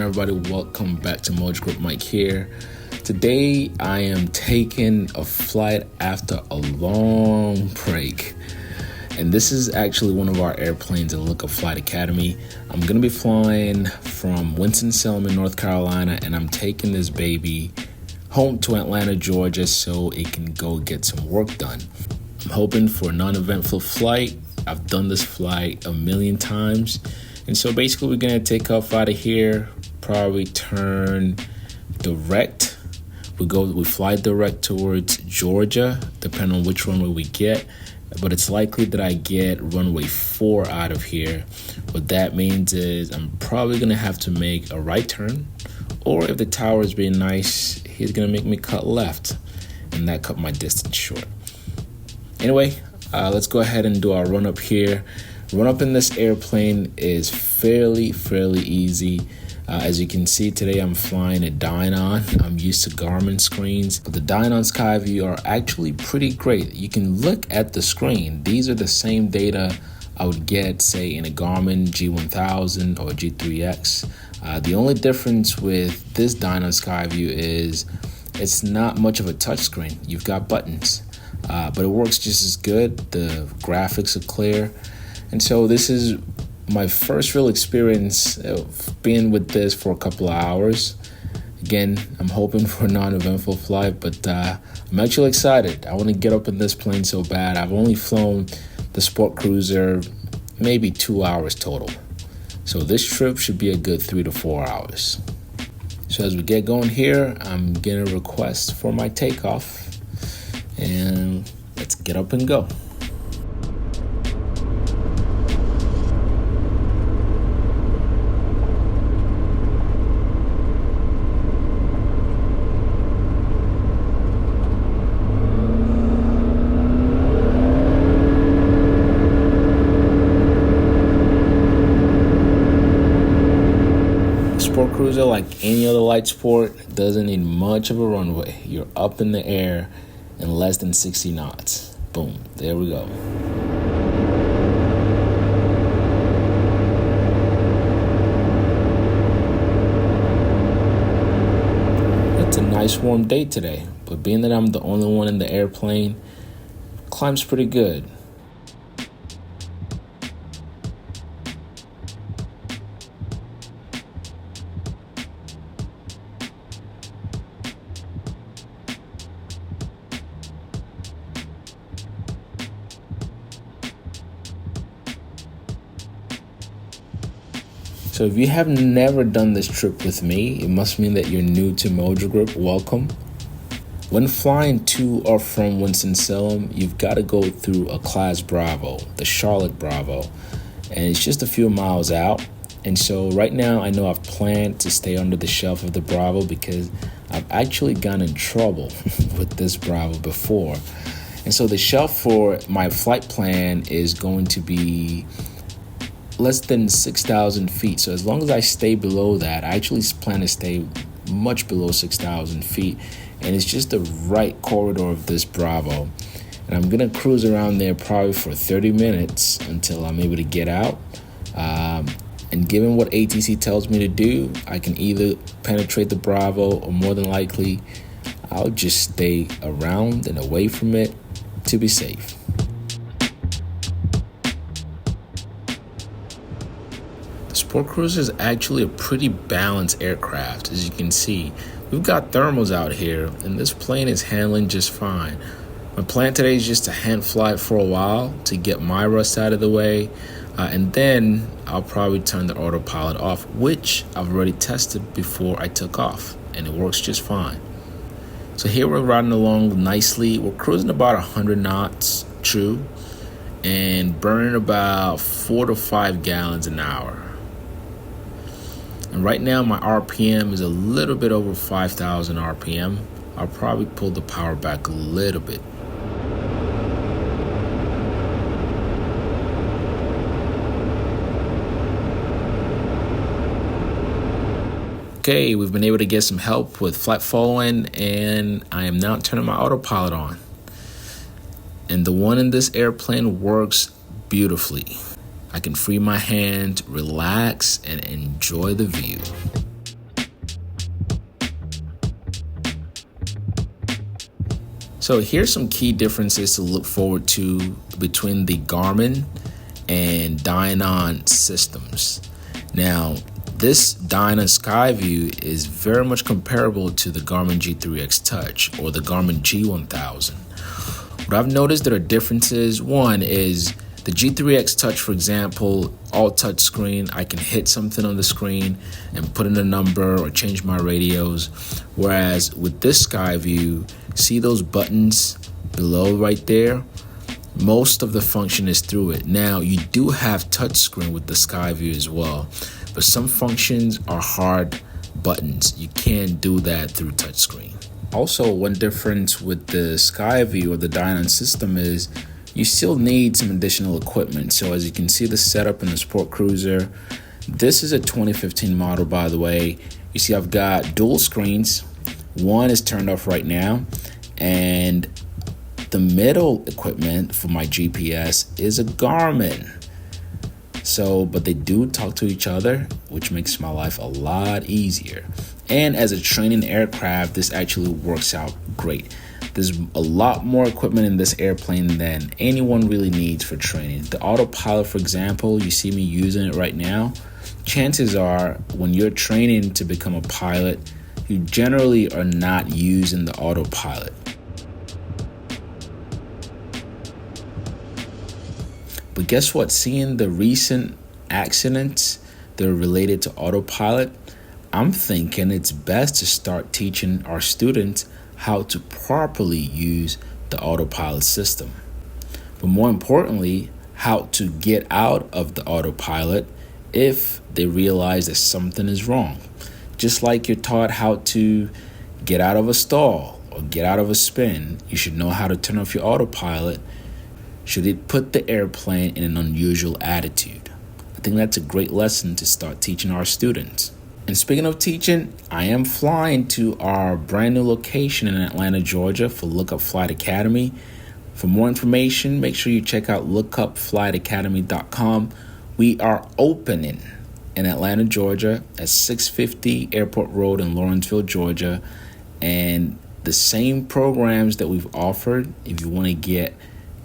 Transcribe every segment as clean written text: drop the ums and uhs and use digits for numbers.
everybody, welcome back to Mojo Group. Mike here. Today I am taking a flight after a long break, and this is actually one of our airplanes in Lookup Flight Academy. I'm going to be flying from Winston-Salem in North Carolina, and I'm taking this baby home to Atlanta, Georgia, so it can go get some work done. I'm hoping for a non-eventful flight. I've done this flight a million times. And so basically we're going to take off out of here, probably turn direct. We fly direct towards Georgia, depending on which runway we get. But it's likely that I get runway 4 out of here. What that means is I'm probably going to have to make a right turn. Or if the tower is being nice, he's going to make me cut left. And that cut my distance short. Anyway, let's go ahead and do our run up here. Run up in this airplane is fairly easy. As you can see today, I'm flying a Dynon. I'm used to Garmin screens, but the Dynon Skyview are actually pretty great. You can look at the screen. These are the same data I would get, say, in a Garmin G1000 or G3X. The only difference with this Dynon Skyview is it's not much of a touchscreen. You've got buttons, but it works just as good. The graphics are clear. And so this is my first real experience of being with this for a couple of hours. Again, I'm hoping for a non-eventful flight, but I'm actually excited. I want to get up in this plane so bad. I've only flown the Sport Cruiser maybe 2 hours total. So this trip should be a good 3 to 4 hours. So as we get going here, I'm getting a request for my takeoff. And let's get up and go. Sport Cruiser, like any other light sport, doesn't need much of a runway. You're up in the air in less than 60 knots. Boom, there we go. It's a nice warm day today, but being that I'm the only one in the airplane, climb's pretty good. So if you have never done this trip with me, it must mean that you're new to Mojo Group. Welcome. When flying to or from Winston-Salem, you've got to go through a Class Bravo, the Charlotte Bravo, and it's just a few miles out. And so right now, I know I've planned to stay under the shelf of the Bravo because I've actually gotten in trouble with this Bravo before. And so the shelf for my flight plan is going to be less than 6,000 feet. So as long as I stay below that, I actually plan to stay much below 6,000 feet. And it's just the right corridor of this Bravo. And I'm going to cruise around there probably for 30 minutes until I'm able to get out. And given what ATC tells me to do, I can either penetrate the Bravo or more than likely, I'll just stay around and away from it to be safe. Sport Cruiser is actually a pretty balanced aircraft, as you can see. We've got thermals out here, and this plane is handling just fine. My plan today is just to hand fly it for a while to get my rust out of the way, and then I'll probably turn the autopilot off, which I've already tested before I took off, and it works just fine. So here we're riding along nicely. We're cruising about 100 knots true, and burning about 4 to 5 gallons an hour. And right now my RPM is a little bit over 5,000 RPM. I'll probably pull the power back a little bit. Okay, we've been able to get some help with flight following, and I am now turning my autopilot on. And the one in this airplane works beautifully. I can free my hand, relax, and enjoy the view. So here's some key differences to look forward to between the Garmin and Dynon systems. Now, this Dynon Skyview is very much comparable to the Garmin G3X Touch or the Garmin G1000. What I've noticed that are differences, one is the G3X Touch, for example, all touch screen. I can hit something on the screen and put in a number or change my radios. Whereas with this Skyview, see those buttons below right there? Most of the function is through it. Now, you do have touch screen with the Skyview as well, but some functions are hard buttons. You can't do that through touchscreen. Also, one difference with the Skyview or the Dynon system is you still need some additional equipment. So as you can see the setup in the Sport Cruiser, this is a 2015 model, by the way. You see I've got dual screens. One is turned off right now, and the middle equipment for my GPS is a Garmin. So, but they do talk to each other, which makes my life a lot easier. And as a training aircraft, this actually works out great. There's a lot more equipment in this airplane than anyone really needs for training. The autopilot, for example, you see me using it right now. Chances are when you're training to become a pilot, you generally are not using the autopilot. But guess what? Seeing the recent accidents that are related to autopilot, I'm thinking it's best to start teaching our students how to properly use the autopilot system. But more importantly, how to get out of the autopilot if they realize that something is wrong. Just like you're taught how to get out of a stall or get out of a spin, you should know how to turn off your autopilot should it put the airplane in an unusual attitude. I think that's a great lesson to start teaching our students. And speaking of teaching, I am flying to our brand new location in Atlanta, Georgia for Lookup Flight Academy. For more information, make sure you check out lookupflightacademy.com. We are opening in Atlanta, Georgia at 650 Airport Road in Lawrenceville, Georgia. And the same programs that we've offered, if you want to get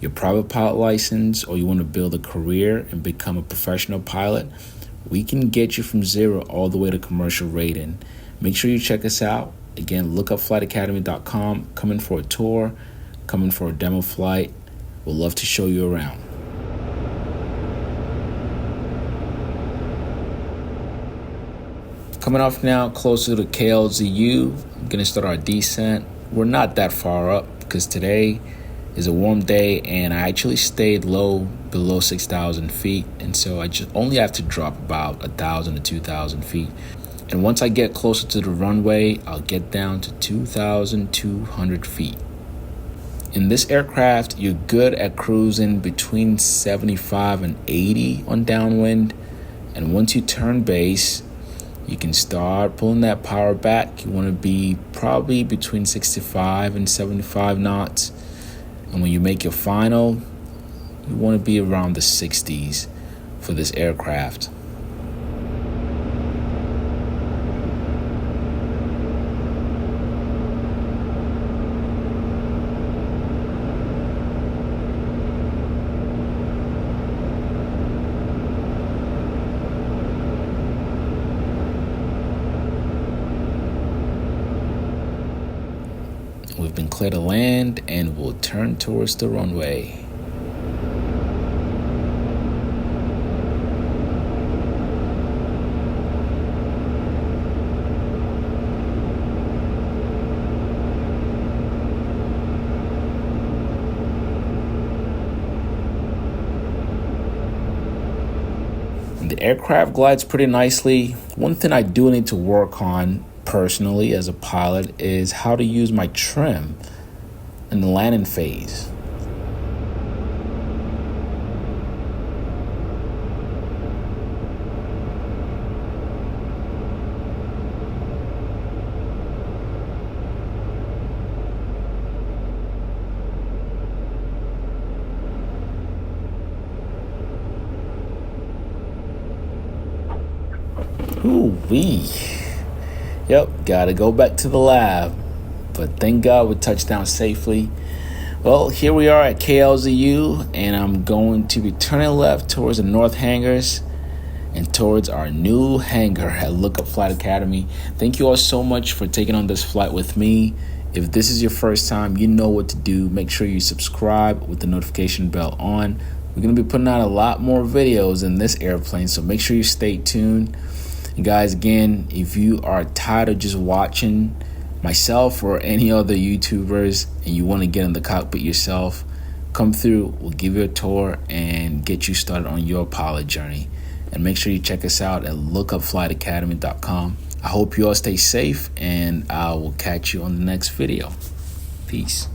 your private pilot license or you want to build a career and become a professional pilot, we can get you from zero all the way to commercial rating. Make sure you check us out. Again, lookupflightacademy.com. Come in for a tour, come in for a demo flight. We'd love to show you around. Coming off now closer to KLZU, I'm going to start our descent. We're not that far up because today is a warm day and I actually stayed low below 6,000 feet. And so I just only have to drop about 1,000 to 2,000 feet. And once I get closer to the runway, I'll get down to 2,200 feet. In this aircraft, you're good at cruising between 75 and 80 on downwind. And once you turn base, you can start pulling that power back. You want to be probably between 65 and 75 knots. And when you make your final, you want to be around the 60s for this aircraft. We've been cleared to land and we'll turn towards the runway. The aircraft glides pretty nicely. One thing I do need to work on personally as a pilot is how to use my trim in the landing phase. Ooh-wee. Yep, gotta go back to the lab. But thank God we touched down safely. Well, here we are at KLZU, and I'm going to be turning left towards the North Hangars and towards our new hangar at Lookup Flight Academy. Thank you all so much for taking on this flight with me. If this is your first time, you know what to do. Make sure you subscribe with the notification bell on. We're going to be putting out a lot more videos in this airplane, so make sure you stay tuned. And guys, again, if you are tired of just watching myself or any other YouTubers and you want to get in the cockpit yourself, come through. We'll give you a tour and get you started on your pilot journey. And make sure you check us out at lookupflightacademy.com. I hope you all stay safe, and I will catch you on the next video. Peace.